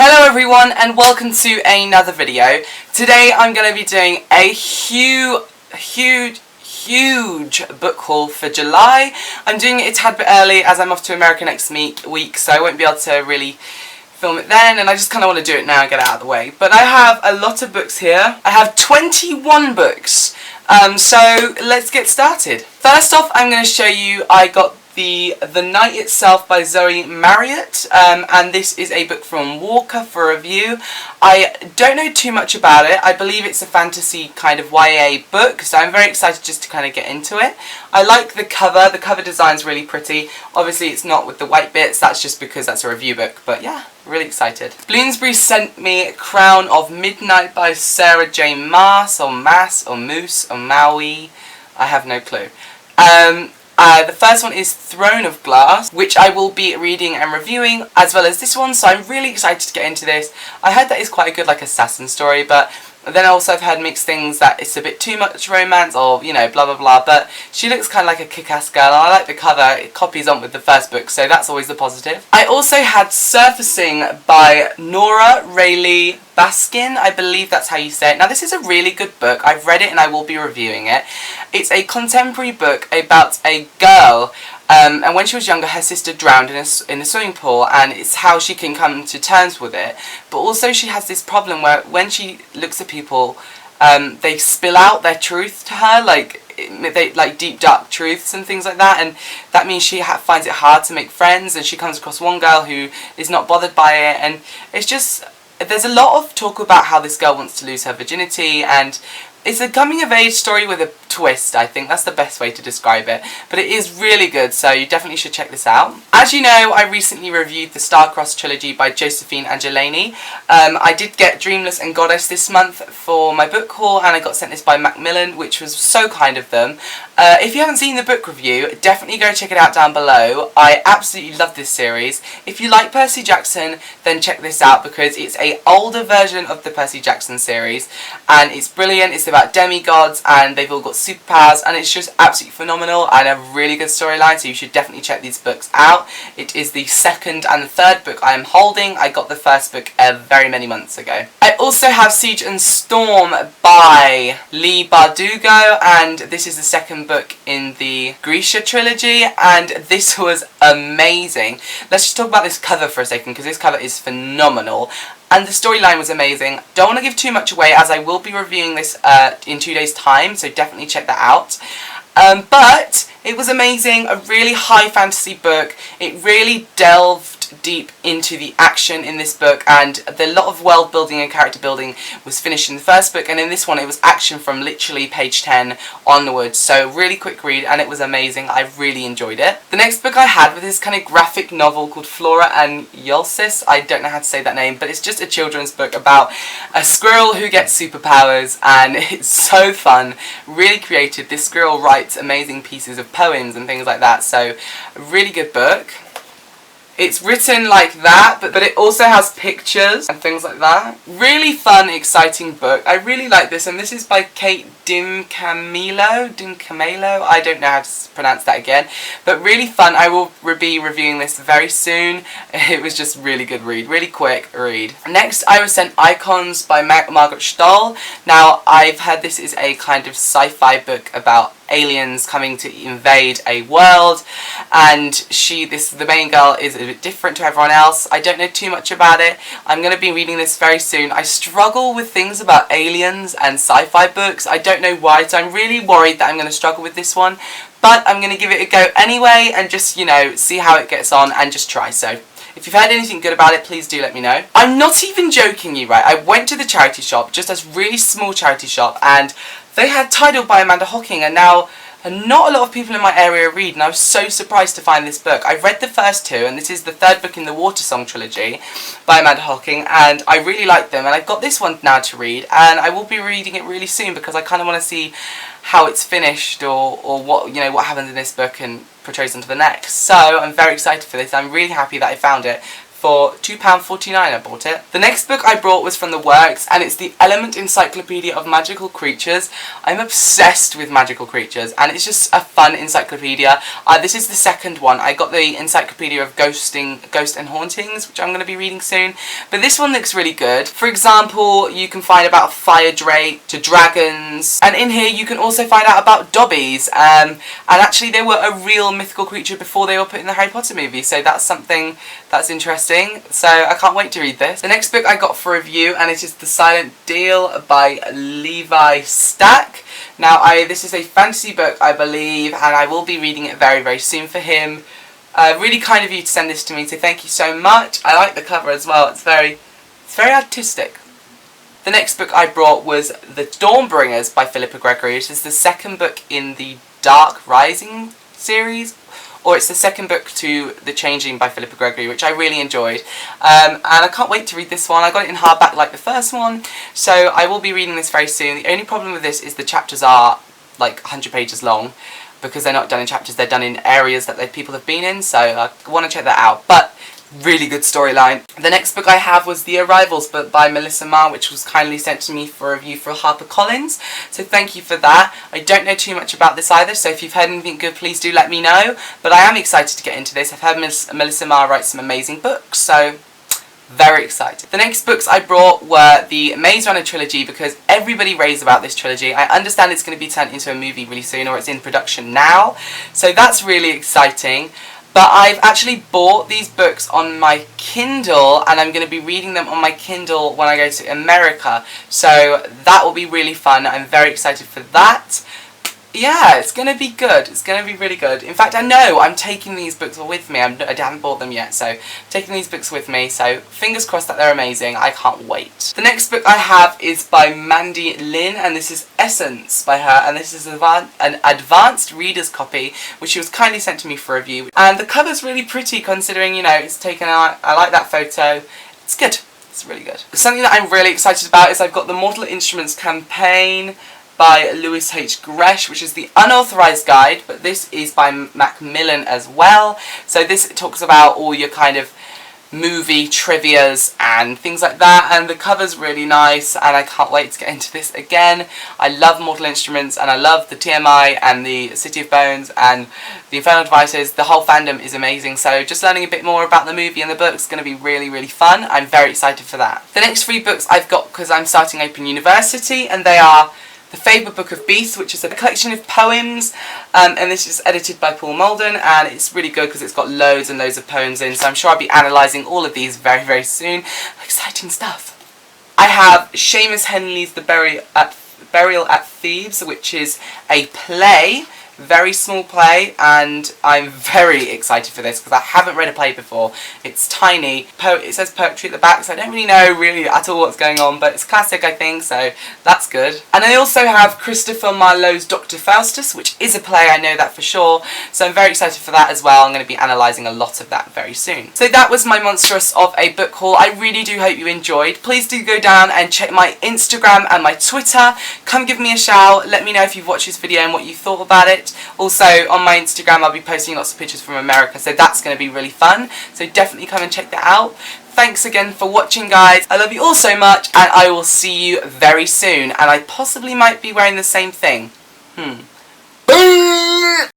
Hello everyone and welcome to another video. Today I'm going to be doing a huge book haul for July. I'm doing it a tad bit early as I'm off to America next week, so I won't be able to really film it then, and I just kind of want to do it now and get it out of the way. But I have a lot of books here. I have 21 books, so let's get started. First off, I'm going to show you, I got The Night Itself by Zoe Marriott, and this is a book from Walker for review. I don't know too much about it. I believe it's a fantasy kind of YA book, so I'm very excited just to kind of get into it. I like the cover design's really pretty. Obviously it's not with the white bits, that's just because that's a review book, but yeah, really excited. Bloomsbury sent me Crown of Midnight by Sarah J. Maas, or Moose, or Maui, I have no clue. The first one is Throne of Glass, which I will be reading and reviewing, as well as this one, so I'm really excited to get into this. I heard that it's quite a good, assassin story, but then also I've heard mixed things that it's a bit too much romance, or, you know, blah blah blah, but she looks kind of like a kick-ass girl, and I like the cover. It copies on with the first book, so that's always the positive. I also had Surfacing by Nora Rayleigh Baskin, I believe that's how you say it. Now this is a really good book. I've read it and I will be reviewing it. It's a contemporary book about a girl, and when she was younger her sister drowned in a swimming pool, and it's how she can come to terms with it. But also she has this problem where when she looks at people, they spill out their truth to her, like deep dark truths and things like that, and that means she finds it hard to make friends, and she comes across one girl who is not bothered by it, and it's just, there's a lot of talk about how this girl wants to lose her virginity, and it's a coming-of-age story with a twist, I think. That's the best way to describe it. But it is really good, so you definitely should check this out. As you know, I recently reviewed the Star-Crossed trilogy by Josephine Angelini. I did get Dreamless and Goddess this month for my book haul, and I got sent this by Macmillan, which was so kind of them. If you haven't seen the book review, definitely go check it out down below. I absolutely love this series. If you like Percy Jackson, then check this out, because it's an older version of the Percy Jackson series, and it's brilliant. It's about demigods, and they've all got superpowers, and it's just absolutely phenomenal and a really good storyline, so you should definitely check these books out. It is the second and the third book I am holding. I got the first book very many months ago. I also have Siege and Storm by Leigh Bardugo, and this is the second book in the Grisha trilogy, and this was amazing. Let's just talk about this cover for a second, because this cover is phenomenal. And the storyline was amazing. Don't want to give too much away, as I will be reviewing this in 2 days' time, so definitely check that out. But it was amazing, a really high fantasy book. It really delved deep into the action in this book, and the lot of world building and character building was finished in the first book, and in this one it was action from literally page 10 onwards, so really quick read, and it was amazing. I really enjoyed it. The next book I had was this kind of graphic novel called Flora and Ulysses. I don't know how to say that name, but it's just a children's book about a squirrel who gets superpowers, and it's so fun, really creative. This squirrel writes amazing pieces of poems and things like that, so a really good book. It's written like that, but it also has pictures and things like that. Really fun, exciting book. I really like this, and this is by Kate Dimcamillo, I don't know how to pronounce that again, but really fun. I will be reviewing this very soon. It was just really good read, really quick read. Next, I was sent Icons by Margaret Stohl. Now, I've heard this is a kind of sci-fi book about aliens coming to invade a world, and the main girl is a bit different to everyone else. I don't know too much about it. I'm going to be reading this very soon. I struggle with things about aliens and sci-fi books. I don't know why, so I'm really worried that I'm going to struggle with this one, but I'm going to give it a go anyway, and just, you know, see how it gets on and just try. So if you've heard anything good about it, please do let me know. I'm not even joking you, right? I went to the charity shop, just a really small charity shop, and they had Tidal by Amanda Hocking, and now not a lot of people in my area read, and I was so surprised to find this book. I've read the first two, and this is the third book in the Watersong trilogy by Amanda Hocking, and I really like them, and I've got this one now to read, and I will be reading it really soon, because I kind of want to see how it's finished, or what, you know, what happens in this book and portrays onto the next. So I'm very excited for this. I'm really happy that I found it. For £2.49 I bought it. The next book I brought was from The Works, and it's the Element Encyclopedia of Magical Creatures. I'm obsessed with magical creatures, and it's just a fun encyclopedia. This is the second one. I got the Encyclopedia of Ghost and Hauntings, which I'm going to be reading soon. But this one looks really good. For example, you can find about fire drake to dragons, and in here you can also find out about dobbies. And actually they were a real mythical creature before they were put in the Harry Potter movie, so that's something that's interesting. So I can't wait to read this. The next book I got for review, and it is The Silent Deal by Levi Stack. Now this is a fantasy book, I believe, and I will be reading it very, very soon for him. Really kind of you to send this to me, so thank you so much. I like the cover as well. It's very artistic. The next book I brought was The Dawnbringers by Philippa Gregory. It is the second book in the Dark Rising series, or it's the second book to The Changing by Philippa Gregory, which I really enjoyed. And I can't wait to read this one. I got it in hardback like the first one, so I will be reading this very soon. The only problem with this is the chapters are like 100 pages long, because they're not done in chapters, they're done in areas that people have been in, so I want to check that out. But really good storyline. The next book I have was The Arrivals book by Melissa Marr, which was kindly sent to me for review for HarperCollins, so thank you for that. I don't know too much about this either, so if you've heard anything good, please do let me know, but I am excited to get into this. I've heard Melissa Marr write some amazing books, so very excited. The next books I brought were the Maze Runner trilogy, because everybody raves about this trilogy. I understand it's going to be turned into a movie really soon, or it's in production now, so that's really exciting. But I've actually bought these books on my Kindle, and I'm going to be reading them on my Kindle when I go to America. So that will be really fun. I'm very excited for that. Yeah, it's going to be good. It's going to be really good. In fact, I know I'm taking these books with me. I haven't bought them yet, so I'm taking these books with me. So fingers crossed that they're amazing. I can't wait. The next book I have is by Mandy Lin, and this is Essence by her. And this is an advanced reader's copy, which was kindly sent to me for review. And the cover's really pretty, considering, you know, it's taken out. I like that photo. It's good. It's really good. Something that I'm really excited about is I've got the Mortal Instruments campaign by Lewis H. Gresh, which is the unauthorized guide, but this is by Macmillan as well. So this talks about all your kind of movie trivias and things like that, and the cover's really nice, and I can't wait to get into this again. I love Mortal Instruments, and I love the TMI and the City of Bones and the Infernal Devices. The whole fandom is amazing, so just learning a bit more about the movie and the book is going to be really, really fun. I'm very excited for that. The next 3 books I've got because I'm starting Open University, and they are The Fable Book of Beasts, which is a collection of poems, and this is edited by Paul Malden, and it's really good because it's got loads and loads of poems in, so I'm sure I'll be analysing all of these very, very soon. Exciting stuff. I have Seamus Henley's The Burial at Thebes, which is a play, very small play, and I'm very excited for this because I haven't read a play before. It's tiny. It says poetry at the back, so I don't really know really at all what's going on, but it's classic, I think, so that's good. And I also have Christopher Marlowe's Dr. Faustus, which is a play, I know that for sure, so I'm very excited for that as well. I'm going to be analysing a lot of that very soon. So that was my monstrous of a book haul. I really do hope you enjoyed. Please do go down and check my Instagram and my Twitter. Come give me a shout. Let me know if you've watched this video and what you thought about it. Also, on my Instagram I'll be posting lots of pictures from America, so that's going to be really fun. So definitely come and check that out. Thanks again for watching, guys. I love you all so much, and I will see you very soon. And I possibly might be wearing the same thing.